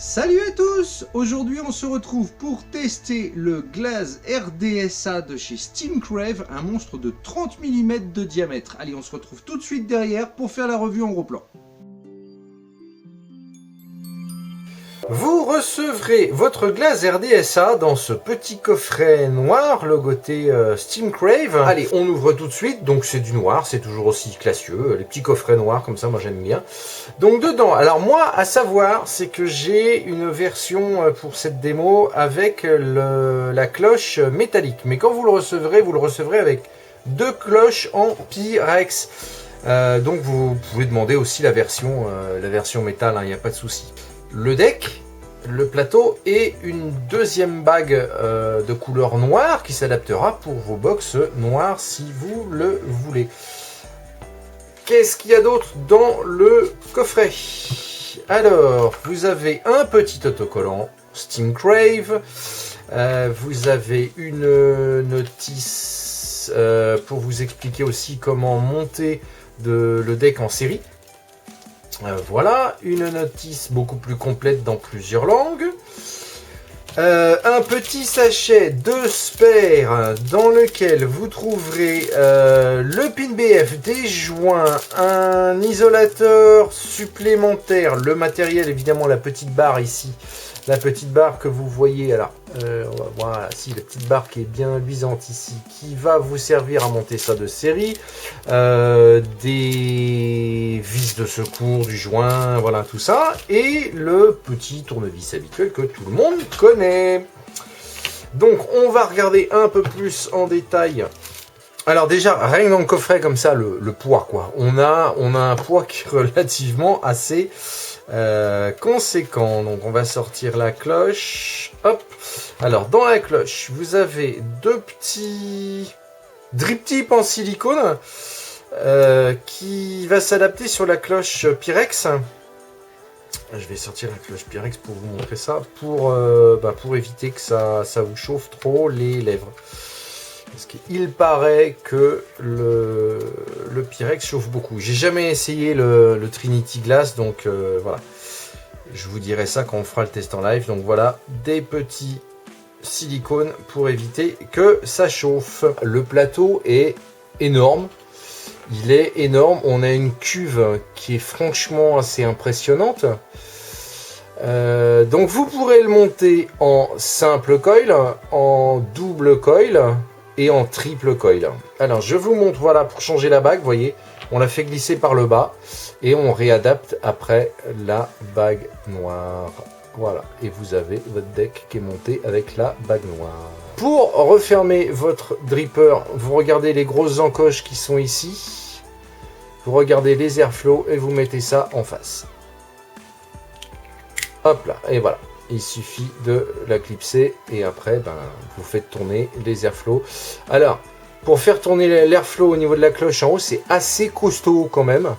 Salut à tous! Aujourd'hui on se retrouve pour tester le Glaze RDSA de chez Steamcrave, un monstre de 30 mm de diamètre. Allez, on se retrouve tout de suite derrière pour faire la revue en gros plan. Vous recevrez votre Glaze RDSA dans ce petit coffret noir logoté Steamcrave. Allez, on ouvre tout de suite, donc c'est du noir, c'est toujours aussi classieux, les petits coffrets noirs comme ça, moi j'aime bien. Donc dedans, alors moi, à savoir, c'est que j'ai une version pour cette démo avec la cloche métallique. Mais quand vous le recevrez avec deux cloches en Pyrex. Donc vous pouvez demander aussi la version métal, il n'y a pas de souci. Le deck, le plateau et une deuxième bague de couleur noire qui s'adaptera pour vos box noires si vous le voulez. Qu'est-ce qu'il y a d'autre dans le coffret? Alors, vous avez un petit autocollant Steamcrave, vous avez une notice pour vous expliquer aussi comment monter le deck en série. Voilà, une notice beaucoup plus complète dans plusieurs langues. Un petit sachet de spares dans lequel vous trouverez le pin BF, des joints, un isolateur supplémentaire, le matériel évidemment, la petite barre ici, la petite barre que vous voyez, alors voilà, si la petite barre qui est bien luisante ici, qui va vous servir à monter ça de série, des vis de secours, du joint, voilà tout ça, et le petit tournevis habituel que tout le monde connaît. Donc on va regarder un peu plus en détail. Alors déjà, rien que dans le coffret comme ça, le poids quoi, on a un poids qui est relativement assez conséquent. Donc on va sortir la cloche, hop. Alors dans la cloche, vous avez deux petits drip tips en silicone qui va s'adapter sur la cloche Pyrex. Je vais sortir la cloche Pyrex pour vous montrer ça, pour éviter que ça vous chauffe trop les lèvres. Parce qu'il paraît que le Pyrex chauffe beaucoup. J'ai jamais essayé le Trinity Glass, donc voilà. Je vous dirai ça quand on fera le test en live. Donc voilà, des petits silicones pour éviter que ça chauffe. Le plateau est énorme. Il est énorme. On a une cuve qui est franchement assez impressionnante. Donc vous pourrez le monter en simple coil, en double coil et en triple coil. Alors je vous montre, voilà, pour changer la bague, vous voyez, on la fait glisser par le bas et on réadapte après la bague noire. Voilà, et vous avez votre deck qui est monté avec la bague noire. Pour refermer votre dripper, vous regardez les grosses encoches qui sont ici. Vous regardez les airflow et vous mettez ça en face. Hop là, et voilà. Il suffit de la clipser et après vous faites tourner les airflow. Alors, pour faire tourner l'airflow au niveau de la cloche en haut, c'est assez costaud quand même.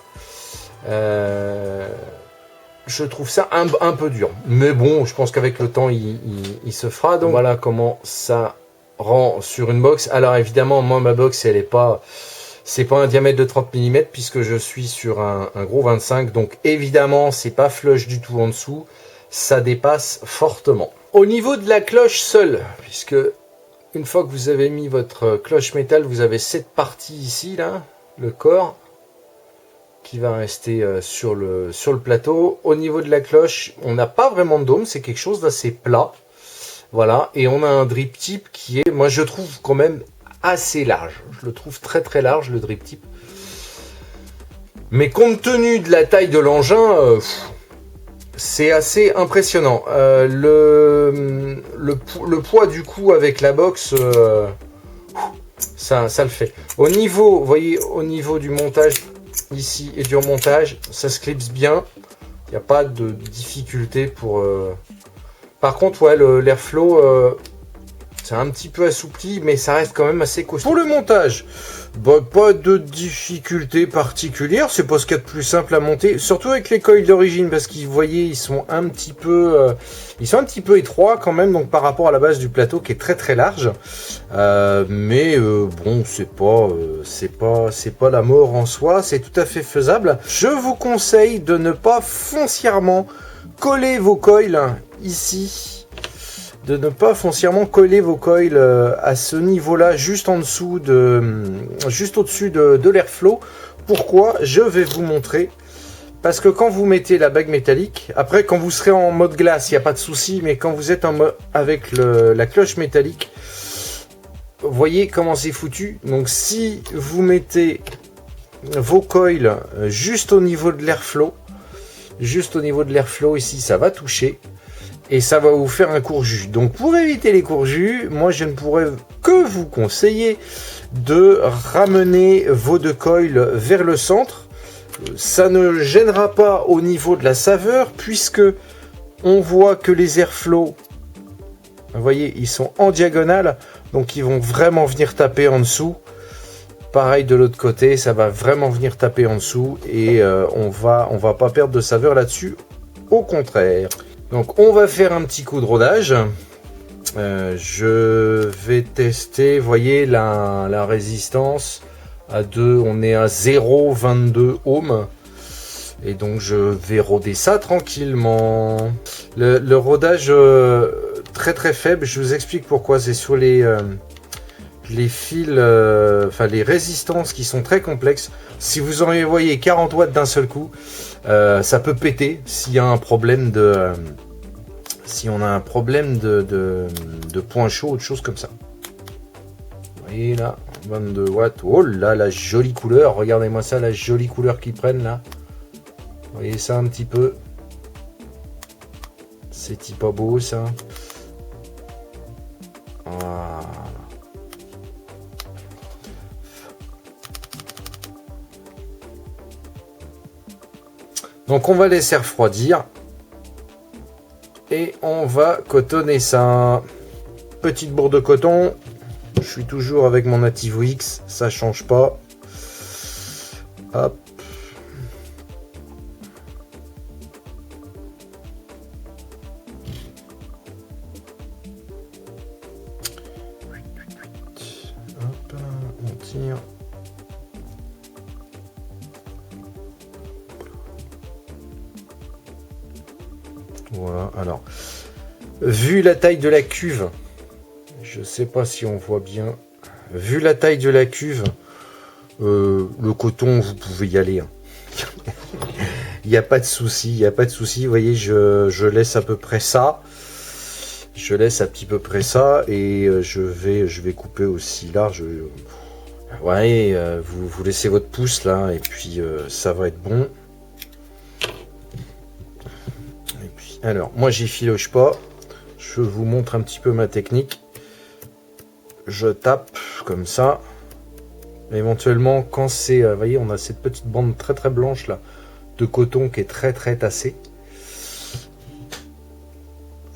Je trouve ça un peu dur. Mais bon, je pense qu'avec le temps, il se fera. Donc voilà comment ça rend sur une box. Alors évidemment, moi ma box, elle est pas... C'est pas un diamètre de 30 mm puisque je suis sur un gros 25. Donc évidemment, c'est pas flush du tout en dessous. Ça dépasse fortement. Au niveau de la cloche seule, puisque une fois que vous avez mis votre cloche métal, vous avez cette partie ici, là, le corps, qui va rester sur le plateau. Au niveau de la cloche, on n'a pas vraiment de dôme, c'est quelque chose d'assez plat. Voilà, et on a un drip tip qui est, moi je trouve quand même assez large. Je le trouve très très large, le drip tip. Mais compte tenu de la taille de l'engin, c'est assez impressionnant. Le poids du coup avec la box, ça le fait. Au niveau, vous voyez, au niveau du montage ici et du remontage, ça se clipse bien. Il n'y a pas de difficulté pour... Par contre, ouais, l'airflow, c'est un petit peu assoupli, mais ça reste quand même assez costaud. Pour le montage, pas de difficulté particulière, c'est pas ce qu'il y a de plus simple à monter, surtout avec les coils d'origine, parce que vous voyez, ils sont un petit peu étroits quand même, donc par rapport à la base du plateau qui est très très large. Mais bon, c'est pas la mort en soi, c'est tout à fait faisable. Je vous conseille de ne pas foncièrement coller vos coils ici, de ne pas foncièrement coller vos coils à ce niveau-là, juste en dessous juste au-dessus de l'airflow. Pourquoi? Je vais vous montrer. Parce que quand vous mettez la bague métallique, après quand vous serez en mode glace, il n'y a pas de souci, mais quand vous êtes en mode avec la cloche métallique, vous voyez comment c'est foutu. Donc si vous mettez vos coils juste au niveau de l'airflow, ici, ça va toucher et ça va vous faire un court-jus. Donc pour éviter les courts-jus, moi je ne pourrais que vous conseiller de ramener vos deux coils vers le centre. Ça ne gênera pas au niveau de la saveur puisque on voit que les airflows, vous voyez, ils sont en diagonale, donc ils vont vraiment venir taper en dessous. Pareil de l'autre côté, ça va vraiment venir taper en dessous et on va pas perdre de saveur là-dessus, au contraire. Donc on va faire un petit coup de rodage. Je vais tester, vous voyez la résistance à 2, on est à 0,22 ohms. Et donc je vais roder ça tranquillement. Le rodage très très faible, je vous explique pourquoi. C'est sur les fils, enfin les résistances qui sont très complexes. Si vous en voyez 40 watts d'un seul coup, ça peut péter s'il y a un problème si on a un problème de point chaud ou de choses comme ça. Vous voyez là, 22 watts. Oh là, la jolie couleur. Regardez-moi ça, la jolie couleur qu'ils prennent là. Vous voyez ça un petit peu. C'est pas beau ça. Voilà. Donc on va laisser refroidir. Et on va cotonner ça. Petite bourre de coton. Je suis toujours avec mon Nativo X, ça change pas. Hop. Hop, on tire. Voilà, alors, vu la taille de la cuve, je sais pas si on voit bien, vu la taille de la cuve, le coton, vous pouvez y aller. Hein. Il n'y a pas de souci, vous voyez, je laisse à peu près ça. Je laisse à petit peu près ça et je vais couper aussi large. Ouais, vous laissez votre pouce là et puis ça va être bon. Alors, moi j'y filoche pas, je vous montre un petit peu ma technique. Je tape comme ça. Éventuellement, quand c'est, vous voyez, on a cette petite bande très très blanche là de coton qui est très très tassée.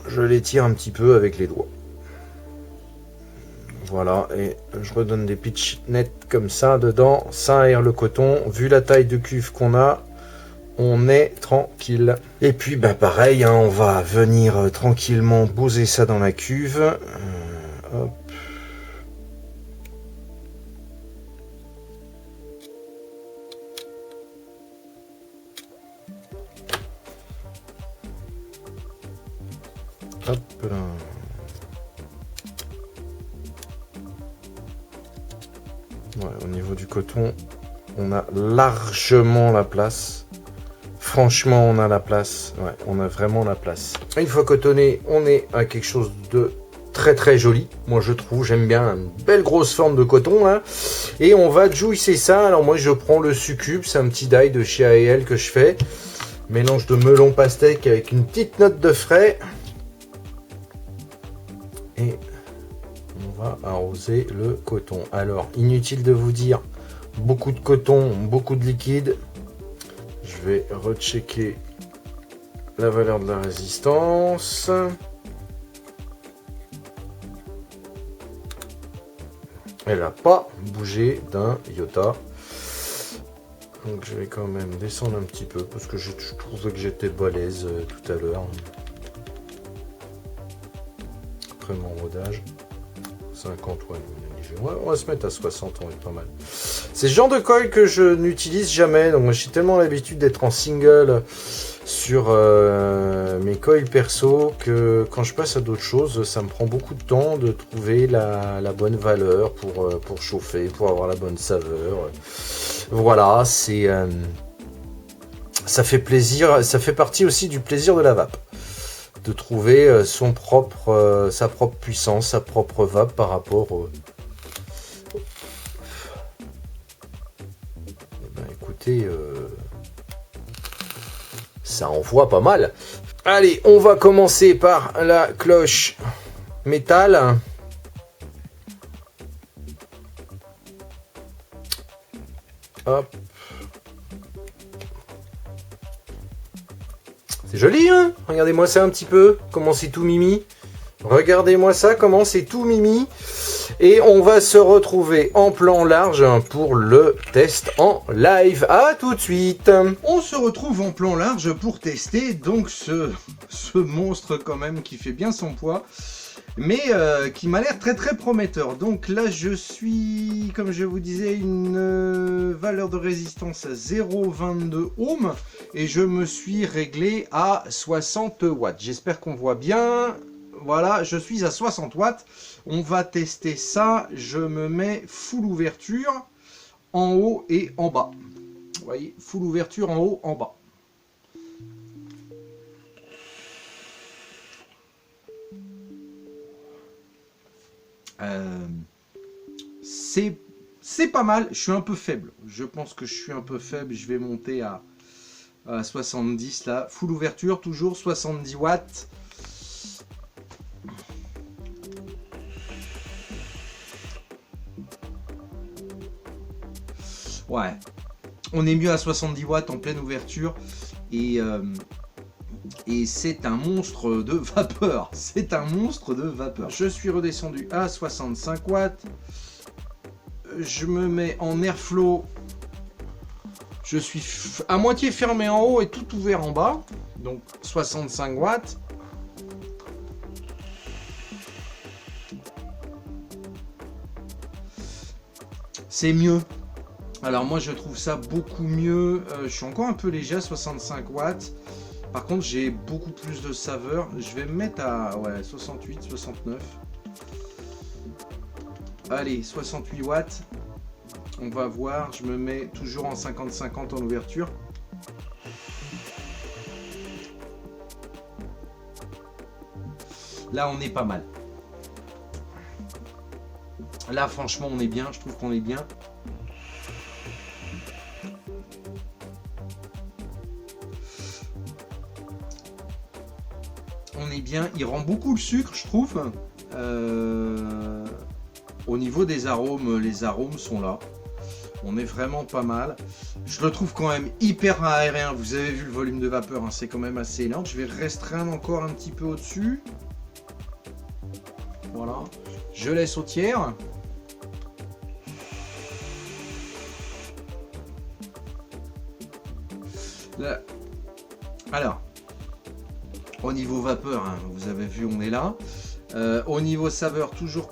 Je l'étire un petit peu avec les doigts. Voilà, et je redonne des pitchs nets comme ça dedans. Ça aère le coton. Vu la taille de cuve qu'on a, on est tranquille. Et puis bah pareil, hein, on va venir tranquillement poser ça dans la cuve. Hop. Hop là. Ouais, au niveau du coton, on a largement la place. Franchement, on a la place. Ouais, on a vraiment la place. Une fois cotonné, on est à quelque chose de très très joli. Moi, je trouve, j'aime bien une belle grosse forme de coton. Hein. Et on va juicer ça. Alors moi, je prends le succube. C'est un petit die de chez AEL que je fais. Mélange de melon pastèque avec une petite note de frais. Et on va arroser le coton. Alors, inutile de vous dire, beaucoup de coton, beaucoup de liquide. Je vais rechecker la valeur de la résistance. Elle n'a pas bougé d'un iota. Donc je vais quand même descendre un petit peu parce que je trouvais que j'étais balèze tout à l'heure. Après mon rodage. 50, ouais, on va se mettre à 60, on est pas mal. C'est ce genre de coil que je n'utilise jamais. Donc moi j'ai tellement l'habitude d'être en single sur mes coils perso que quand je passe à d'autres choses, ça me prend beaucoup de temps de trouver la bonne valeur pour chauffer, pour avoir la bonne saveur. Voilà, c'est ça fait plaisir, ça fait partie aussi du plaisir de la vape, de trouver sa propre puissance, sa propre vape par rapport au... Eh ben, écoutez, ça envoie pas mal. Allez, on va commencer par la cloche métal. Hop. C'est joli, hein? Regardez-moi ça un petit peu, comment c'est tout mimi. Regardez-moi ça, comment c'est tout mimi. Et on va se retrouver en plan large pour le test en live. À tout de suite. On se retrouve en plan large pour tester donc ce monstre quand même qui fait bien son poids, mais qui m'a l'air très très prometteur. Donc là je suis, comme je vous disais, une valeur de résistance à 0,22 ohms et je me suis réglé à 60 watts. J'espère qu'on voit bien. Voilà, je suis à 60 watts. On va tester ça. Je me mets full ouverture en haut et en bas. Vous voyez, full ouverture en haut, en bas. C'est pas mal. Je suis un peu faible. Je pense que je suis un peu faible. Je vais monter à 70 là. Full ouverture, toujours 70 watts. Ouais, on est mieux à 70 watts en pleine ouverture et c'est un monstre de vapeur. C'est un monstre de vapeur. Je suis redescendu à 65 watts. Je me mets en airflow. Je suis à moitié fermé en haut et tout ouvert en bas. Donc 65 watts. C'est mieux. Alors moi je trouve ça beaucoup mieux. Je suis encore un peu léger à 65 watts. Par contre j'ai beaucoup plus de saveur. Je vais me mettre à 68, 69. Allez, 68 watts. On va voir. Je me mets toujours en 50-50 en ouverture. Là on est pas mal. Là franchement on est bien. Je trouve qu'on est bien. On est bien, il rend beaucoup le sucre, je trouve. Au niveau des arômes, les arômes sont là. On est vraiment pas mal. Je le trouve quand même hyper aérien. Vous avez vu le volume de vapeur, hein, c'est quand même assez énorme. Je vais restreindre encore un petit peu au-dessus. Voilà. Je laisse au tiers. Là. Alors. Au niveau vapeur, hein, vous avez vu, on est là. Au niveau saveur, toujours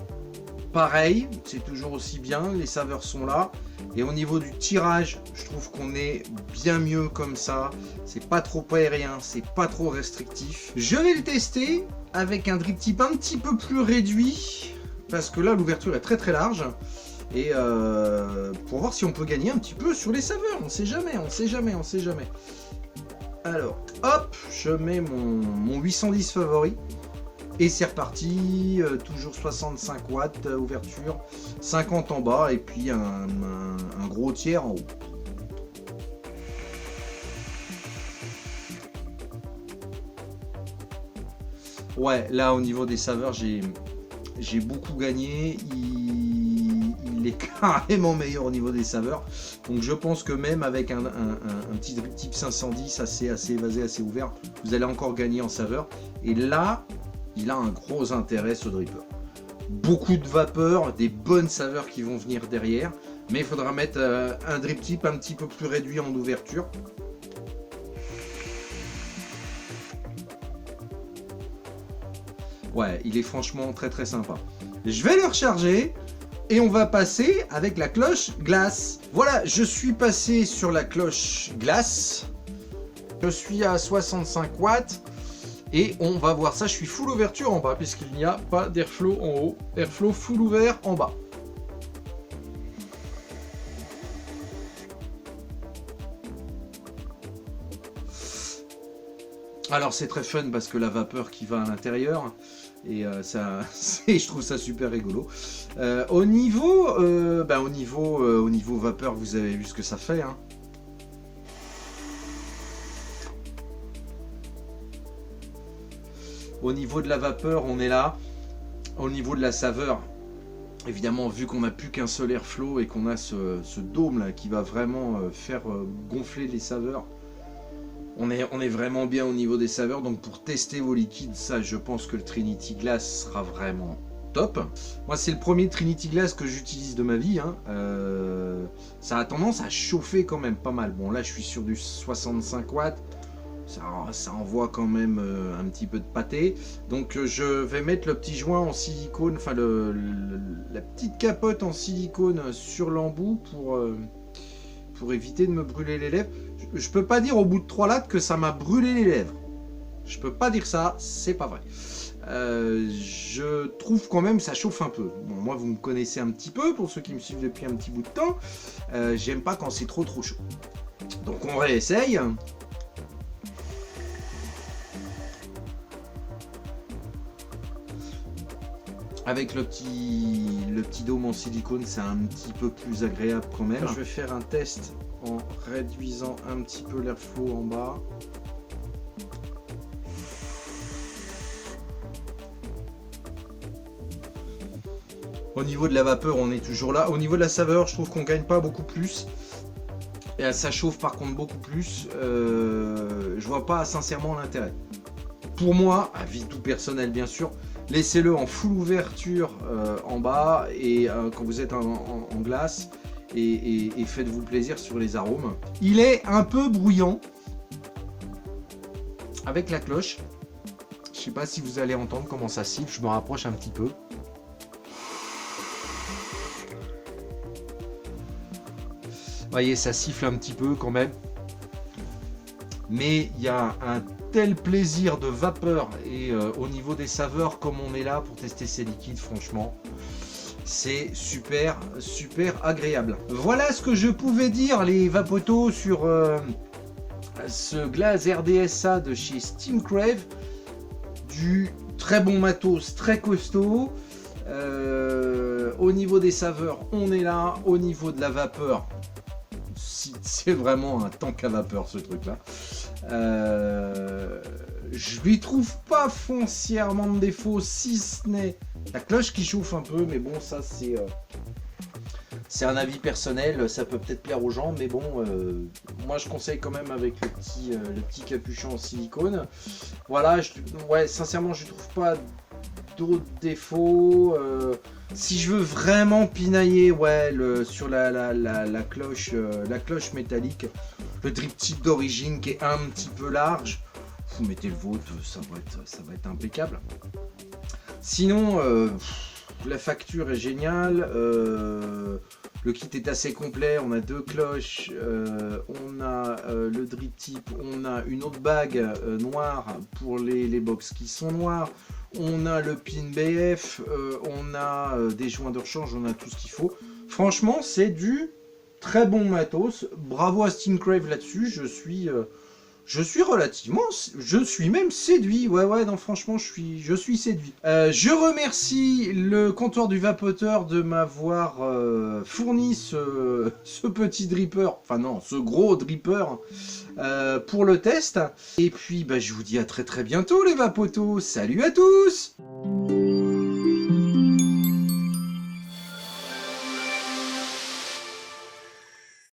pareil. C'est toujours aussi bien. Les saveurs sont là. Et au niveau du tirage, je trouve qu'on est bien mieux comme ça. C'est pas trop aérien, c'est pas trop restrictif. Je vais le tester avec un drip tip un petit peu plus réduit. Parce que là, l'ouverture est très très large. Et pour voir si on peut gagner un petit peu sur les saveurs. On sait jamais, on sait jamais, on sait jamais. Alors, hop, je mets mon 810 favori. Et c'est reparti, toujours 65 watts, ouverture, 50 en bas et puis un gros tiers en haut. Ouais, là au niveau des saveurs, j'ai beaucoup gagné. Il est carrément meilleur au niveau des saveurs. Donc je pense que même avec un petit drip tip 510 assez évasé, assez ouvert, vous allez encore gagner en saveur. Et là, il a un gros intérêt ce dripper. Beaucoup de vapeur, des bonnes saveurs qui vont venir derrière. Mais il faudra mettre un drip tip un petit peu plus réduit en ouverture. Ouais, il est franchement très très sympa. Je vais le recharger. Et on va passer avec la cloche glace. Voilà, je suis passé sur la cloche glace. Je suis à 65 watts. Et on va voir ça, je suis full ouverture en bas, puisqu'il n'y a pas d'airflow en haut. Airflow full ouvert en bas. Alors c'est très fun parce que la vapeur qui va à l'intérieur, et je trouve ça super rigolo. Au niveau vapeur, vous avez vu ce que ça fait, hein. Au niveau de la vapeur, on est là. Au niveau de la saveur, évidemment, vu qu'on n'a plus qu'un seul airflow et qu'on a ce dôme là qui va vraiment faire gonfler les saveurs, on est vraiment bien au niveau des saveurs. Donc pour tester vos liquides, ça, je pense que le Trinity Glass sera vraiment top. Moi, c'est le premier Trinity Glass que j'utilise de ma vie, hein. Ça a tendance à chauffer quand même pas mal. Bon, là, je suis sur du 65 watts. Ça envoie quand même un petit peu de pâté. Donc je vais mettre le petit joint en silicone, enfin la petite capote en silicone sur l'embout pour éviter de me brûler les lèvres. Je peux pas dire au bout de 3 lattes que ça m'a brûlé les lèvres. Je peux pas dire ça, c'est pas vrai. Je trouve quand même ça chauffe un peu. Bon, moi vous me connaissez un petit peu, pour ceux qui me suivent depuis un petit bout de temps. J'aime pas quand c'est trop chaud. Donc on réessaye. Avec le petit dôme en silicone, c'est un petit peu plus agréable quand même. Je vais faire un test en réduisant un petit peu l'airflow en bas. Au niveau de la vapeur, on est toujours là. Au niveau de la saveur, je trouve qu'on gagne pas beaucoup plus. Et ça chauffe par contre beaucoup plus. Je vois pas sincèrement l'intérêt. Pour moi, avis tout personnel bien sûr, laissez-le en full ouverture en bas et quand vous êtes en glace et faites-vous plaisir sur les arômes. Il est un peu bruyant avec la cloche. Je sais pas si vous allez entendre comment ça siffle, je me rapproche un petit peu. Vous voyez, ça siffle un petit peu quand même. Mais il y a un tel plaisir de vapeur et au niveau des saveurs, comme on est là pour tester ces liquides, franchement, c'est super agréable. Voilà ce que je pouvais dire les vapotos sur ce glace RDSA de chez Steamcrave. Du très bon matos, très costaud. Au niveau des saveurs, on est là. Au niveau de la vapeur, c'est vraiment un tank à vapeur ce truc là. Je lui trouve pas foncièrement de défaut, si ce n'est la cloche qui chauffe un peu, mais bon, ça c'est un avis personnel, ça peut peut-être plaire aux gens, mais bon, moi je conseille quand même avec le petit capuchon en silicone. Voilà, ouais, sincèrement je trouve pas d'autres défauts. Si je veux vraiment pinailler, ouais, sur la cloche métallique, le drip tip d'origine qui est un petit peu large, vous mettez le vôtre, ça va être impeccable. Sinon, la facture est géniale, le kit est assez complet, on a 2 cloches, on a le drip tip, on a une autre bague noire pour les box qui sont noires. On a le pin BF, on a des joints de rechange, on a tout ce qu'il faut. Franchement, c'est du très bon matos. Bravo à Steamcrave là-dessus. Je suis même séduit. Ouais, non, franchement, je suis séduit. Je remercie le comptoir du vapoteur de m'avoir fourni ce petit dripper, enfin non, ce gros dripper pour le test. Et puis, je vous dis à très bientôt les vapotos. Salut à tous!